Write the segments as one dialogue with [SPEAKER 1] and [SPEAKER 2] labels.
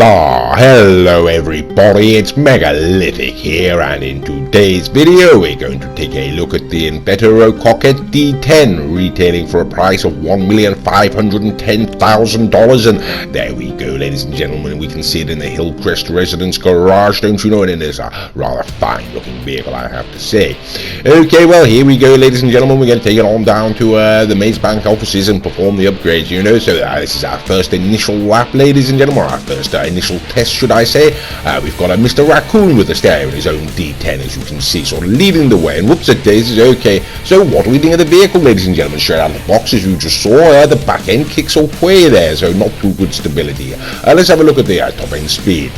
[SPEAKER 1] Hello everybody, it's Megalithic here, and in today's video we're going to take a look at the Invetero Coquette D10, retailing for a price of $1,510,000, and there we go, ladies and gentlemen. We can see it in the Hillcrest residence garage, don't you know, and it is a rather fine looking vehicle, I have to say. Okay, well, here we go, ladies and gentlemen. We're going to take it on down to the Maze Bank offices and perform the upgrades, you know. So this is our first initial lap, ladies and gentlemen, or our first initial test, should I say. We've got Mr. Raccoon with us there in his own D10, as you can see, sort of leading the way, and whoops a daisies. Okay, so what do we think of the vehicle, ladies and gentlemen? Straight out of the box, as you just saw, the back end kicks away there, so not too good stability. Let's have a look at the top end speed.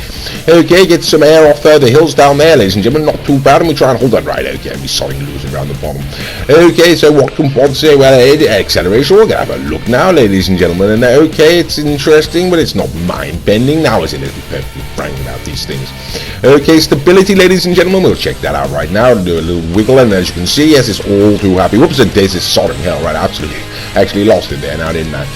[SPEAKER 1] Okay, get some air off the hills down there, ladies and gentlemen, not too bad, and we try and hold that right. Okay, we're sorry losing around the bottom. Okay, so what can one say? Well, acceleration, we're going to have a look now, ladies and gentlemen, and okay, it's interesting, but it's not mind-bending. Now, is it? Let's be perfectly frank about these things. Okay, stability, ladies and gentlemen, we'll check that out right now. Do a little wiggle, and as you can see, yes, it's all too happy. Whoops, and this is sodding hell, right? Absolutely. Actually lost it there now, didn't I?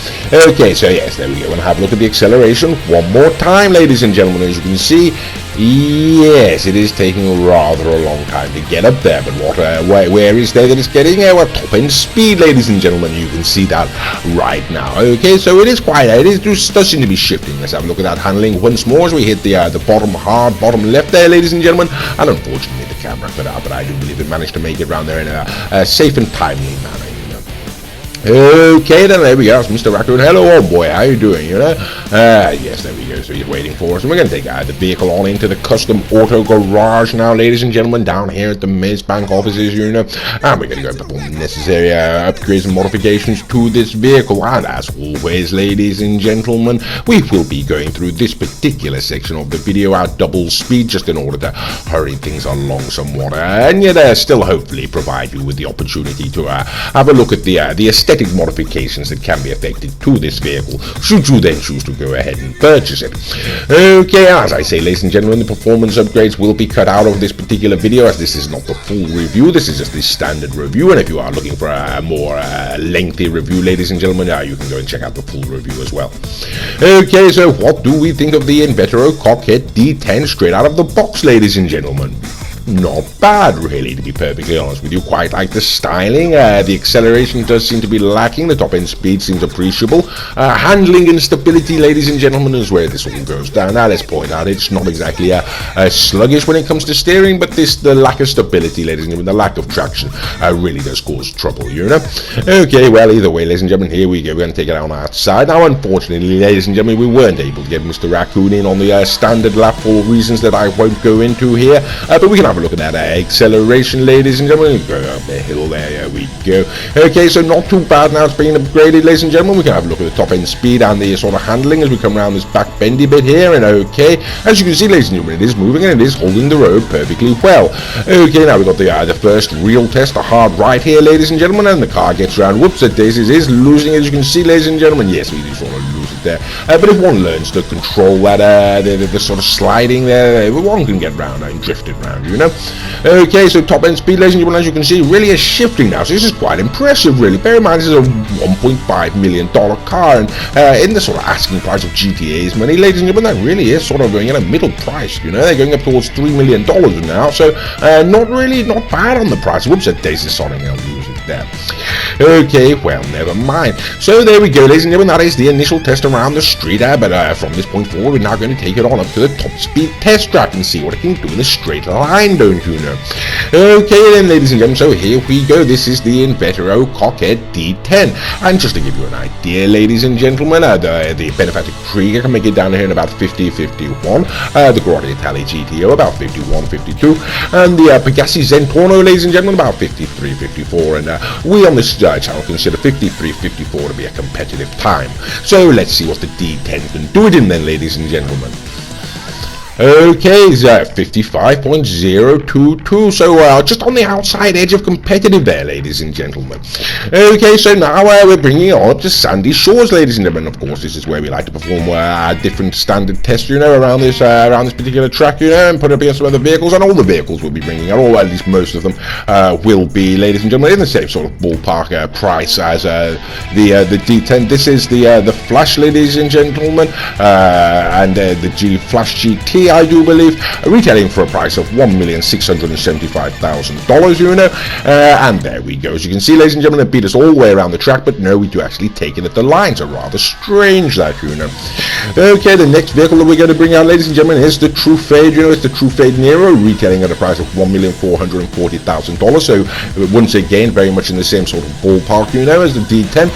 [SPEAKER 1] Okay, so yes, there we go. We'll have a look at the acceleration one more time, ladies and gentlemen. As you can see, yes, it is taking rather a long time to get up there, but what, where is there that it's getting? Well, top end speed, ladies and gentlemen. You can see that right now. Okay, so it is quite, does seem to be shifting. Let's have a look at that handling once more as we hit the hard bottom left there, ladies and gentlemen. And unfortunately, the camera cut out, but I do believe it managed to make it around there in a safe and timely manner. Okay, then there we go. It's Mr. Raccoon. Hello, old boy. How you doing? You know? Yes, there we go. So he's waiting for us, and we're going to take the vehicle on into the custom auto garage now, ladies and gentlemen, down here at the Maze Bank offices, you know. And we're going to go and perform necessary upgrades and modifications to this vehicle. And as always, ladies and gentlemen, we will be going through this particular section of the video at double speed, just in order to hurry things along somewhat, and yet still hopefully provide you with the opportunity to have a look at the aesthetic modifications that can be affected to this vehicle, should you then choose to go ahead and purchase it. Okay, as I say, ladies and gentlemen, the performance upgrades will be cut out of this particular video, as this is not the full review. This is just the standard review, and if you are looking for a more lengthy review, ladies and gentlemen, you can go and check out the full review as well. Okay, so what do we think of the Invetero Coquette D10 straight out of the box, ladies and gentlemen? Not bad, really, to be perfectly honest with you. Quite like the styling. The acceleration does seem to be lacking. The top end speed seems appreciable. Handling and stability, ladies and gentlemen, is where this all goes down. Now, let's point out it's not exactly sluggish when it comes to steering, but the lack of stability, ladies and gentlemen, the lack of traction really does cause trouble, you know. Okay, well, either way, ladies and gentlemen, here we go. We're going to take it on outside. Now, unfortunately, ladies and gentlemen, we weren't able to get Mr. Raccoon in on the standard lap for reasons that I won't go into here, but we can have a look at that acceleration, ladies and gentlemen. Go up the hill there we go. Okay, so not too bad now. It's being upgraded, ladies and gentlemen. We can have a look at the top end speed and the sort of handling as we come around this back bendy bit here, and okay, as you can see, ladies and gentlemen, it is moving and it is holding the road perfectly well. Okay, now we've got the first real test, a hard right here, ladies and gentlemen, and the car gets around. Whoops, it is losing, as you can see, ladies and gentlemen. Yes, we do sort of lose it there, but if one learns to control that the sort of sliding there, one can get round and drift it round, you know. Okay, so top end speed, ladies and gentlemen, as you can see, really is shifting now. So this is quite impressive, really. Bear in mind, this is a $1.5 million car, and in the sort of asking price of GTA's money, ladies and gentlemen, that really is sort of going at a middle price. You know, they're going up towards $3 million now, so not bad on the price. Whoops, that Daisy Sonic, I'll lose it there. Okay, well, never mind. So there we go, ladies and gentlemen, that is the initial test around the street, but from this point forward, we're now going to take it on up to the top speed test track and see what it can do in a straight line, don't you know? Okay then, ladies and gentlemen, so here we go. This is the Invetero Coquette D10, and just to give you an idea, ladies and gentlemen, the Benefited Krieger can make it down here in about 50-51, the Grotti Italia GTO about 51-52, and the Pegassi Zentorno, ladies and gentlemen, about 53-54, and we on this channel consider 53-54 to be a competitive time. So let's see what the D10 can do it in then, ladies and gentlemen. Okay, it's 55.022, so just on the outside edge of competitive there, ladies and gentlemen. Okay, so now we're bringing it on up to sandy shores, ladies and gentlemen. Of course, this is where we like to perform different standard tests, you know, around this particular track, you know, and put up against some other vehicles, and all the vehicles will be bringing, or at least most of them will be, ladies and gentlemen, in the same sort of ballpark price as the D10. This is the Flash, ladies and gentlemen, and the Flash GT, I do believe, retailing for a price of $1,675,000, you know, and there we go. As you can see, ladies and gentlemen, it beat us all the way around the track, but no, we do actually take it at the line, so rather strange that, you know. Okay, the next vehicle that we're going to bring out, ladies and gentlemen, is the True Fade, you know, it's the True Fade Nero, retailing at a price of $1,440,000, so once again, very much in the same sort of ballpark, you know, as the D10.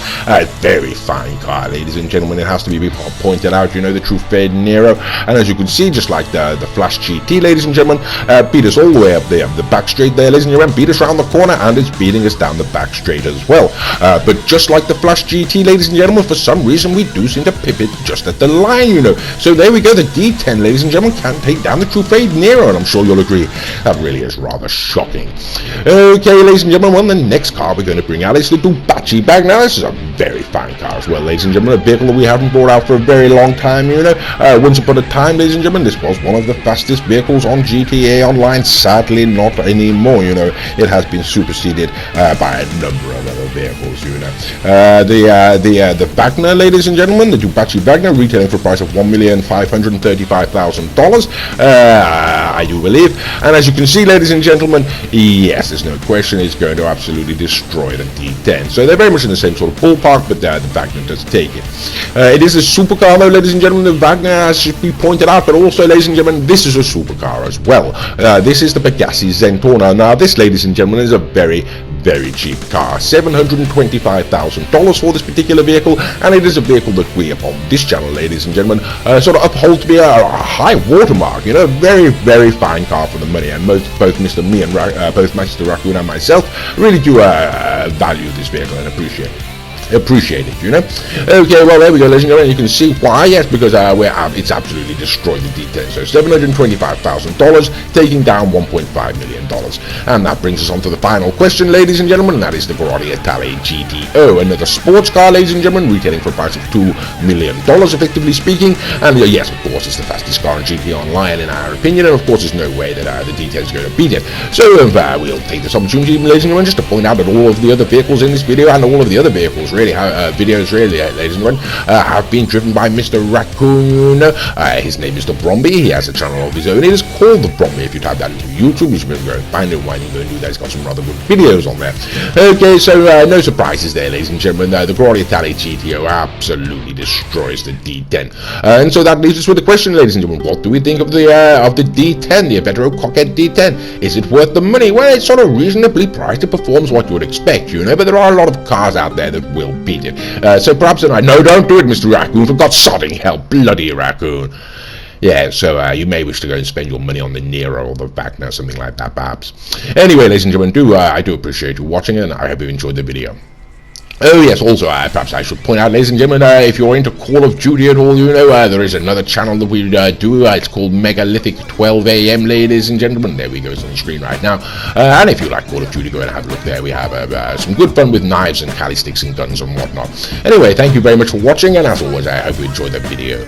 [SPEAKER 1] Very fine car, ladies and gentlemen, it has to be pointed out, you know, the True Fade Nero, and as you can see, just like the Flash GT, ladies and gentlemen, beat us all the way up the back straight there, ladies and gentlemen, beat us around the corner, and it's beating us down the back straight as well. But just like the Flash GT, ladies and gentlemen, for some reason we do seem to pip it just at the line, you know. So there we go, the D10, ladies and gentlemen, can take down the True Fade Nero, and I'm sure you'll agree that really is rather shocking. Okay, ladies and gentlemen, well, the next car we're going to bring out is the Dubachi bag. Now, this is a very fine car as well, ladies and gentlemen, a vehicle that we haven't brought out for a very long time, you know. Once upon a time, ladies and gentlemen, this was one of the fastest vehicles on GTA Online. Sadly, not anymore, you know. It has been superseded by a number of other vehicles, you know. The Wagner, ladies and gentlemen, the Dubachi Wagner, retailing for a price of $1,535,000, I do believe. And as you can see, ladies and gentlemen, yes, there's no question, it's going to absolutely destroy the D10. So they're very much in the same sort of ballpark, but the Wagner does take it. It is a supercar, though, ladies and gentlemen. The Wagner should be pointed out, but also, ladies and gentlemen, this is a supercar as well. This is the Pegassi Zentorno. Now, this, ladies and gentlemen, is a very cheap car, $725,000 for this particular vehicle, and it is a vehicle that we upon this channel, ladies and gentlemen, sort of uphold to be a high watermark, you know, very fine car for the money, and both Mr. Raccoon and myself really do value this vehicle and appreciate it, you know. Okay, well, there we go, ladies and gentlemen. You can see why. Yes, because it's absolutely destroyed the D10. So $725,000, taking down $1.5 million. And that brings us on to the final question, ladies and gentlemen, and that is the Grotti Italia GTO, another sports car, ladies and gentlemen, retailing for a price of $2 million, effectively speaking. And yes, of course, it's the fastest car in GTA Online, in our opinion, and of course, there's no way that the D10 is going to beat it. So we'll take this opportunity, ladies and gentlemen, just to point out that all of the other vehicles in this video and all of the other vehicles videos, ladies and gentlemen, have been driven by Mr. Raccoon. His name is the Bromby. He has a channel of his own. It is called the Bromby. If you type that into YouTube, you should be able to go and find it. Why don't you go and do that? He's got some rather good videos on there. Okay, so no surprises there, ladies and gentlemen. The Grotti Italia GTO absolutely destroys the D10. And so that leaves us with the question, ladies and gentlemen, what do we think of the D10, the Invetero Coquette D10? Is it worth the money? Well, it's sort of reasonably priced. It performs what you would expect, you know, but there are a lot of cars out there that will beat it. So perhaps no, don't do it, Mr. Raccoon, for God's sodding hell, bloody Raccoon. Yeah, so you may wish to go and spend your money on the Nero or the Wagner, something like that, perhaps. Anyway, ladies and gentlemen, I do appreciate you watching, and I hope you enjoyed the video. Oh yes, also perhaps I should point out, ladies and gentlemen, if you're into Call of Duty at all, you know, there is another channel that we do, it's called Megalithic 12 AM, ladies and gentlemen. There we go, it's on the screen right now. And if you like Call of Duty, go and have a look there. We have some good fun with knives and cali sticks and guns and whatnot. Anyway, thank you very much for watching, and as always, I hope you enjoyed the video.